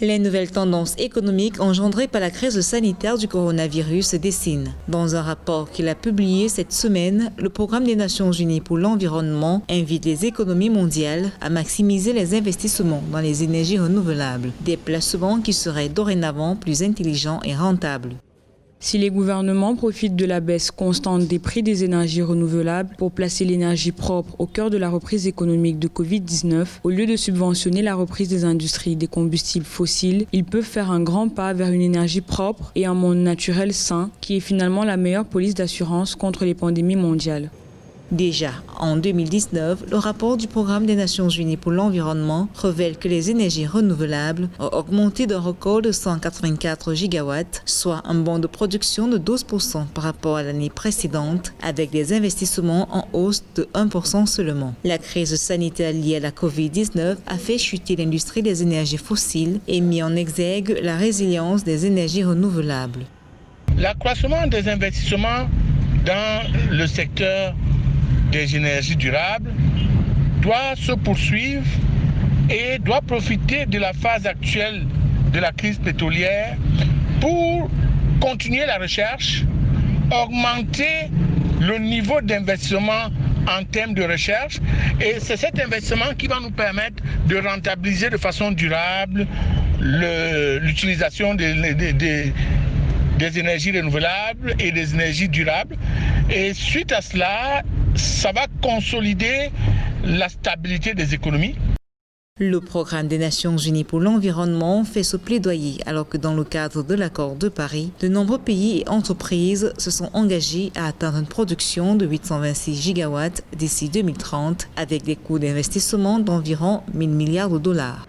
Les nouvelles tendances économiques engendrées par la crise sanitaire du coronavirus se dessinent. Dans un rapport qu'il a publié cette semaine, le Programme des Nations Unies pour l'environnement invite les économies mondiales à maximiser les investissements dans les énergies renouvelables, des placements qui seraient dorénavant plus intelligents et rentables. Si les gouvernements profitent de la baisse constante des prix des énergies renouvelables pour placer l'énergie propre au cœur de la reprise économique de Covid-19, au lieu de subventionner la reprise des industries des combustibles fossiles, ils peuvent faire un grand pas vers une énergie propre et un monde naturel sain, qui est finalement la meilleure police d'assurance contre les pandémies mondiales. Déjà, en 2019, le rapport du Programme des Nations Unies pour l'environnement révèle que les énergies renouvelables ont augmenté d'un record de 184 gigawatts, soit un bond de production de 12% par rapport à l'année précédente, avec des investissements en hausse de 1% seulement. La crise sanitaire liée à la Covid-19 a fait chuter l'industrie des énergies fossiles et mis en exergue la résilience des énergies renouvelables. L'accroissement des investissements dans le secteur des énergies durables doit se poursuivre et doit profiter de la phase actuelle de la crise pétrolière pour continuer la recherche, augmenter le niveau d'investissement en termes de recherche, et c'est cet investissement qui va nous permettre de rentabiliser de façon durable l'utilisation des énergies renouvelables et des énergies durables. Et suite à cela, ça va consolider la stabilité des économies. Le Programme des Nations Unies pour l'environnement fait ce plaidoyer alors que dans le cadre de l'accord de Paris, de nombreux pays et entreprises se sont engagés à atteindre une production de 826 gigawatts d'ici 2030 avec des coûts d'investissement d'environ 1 000 milliards de dollars.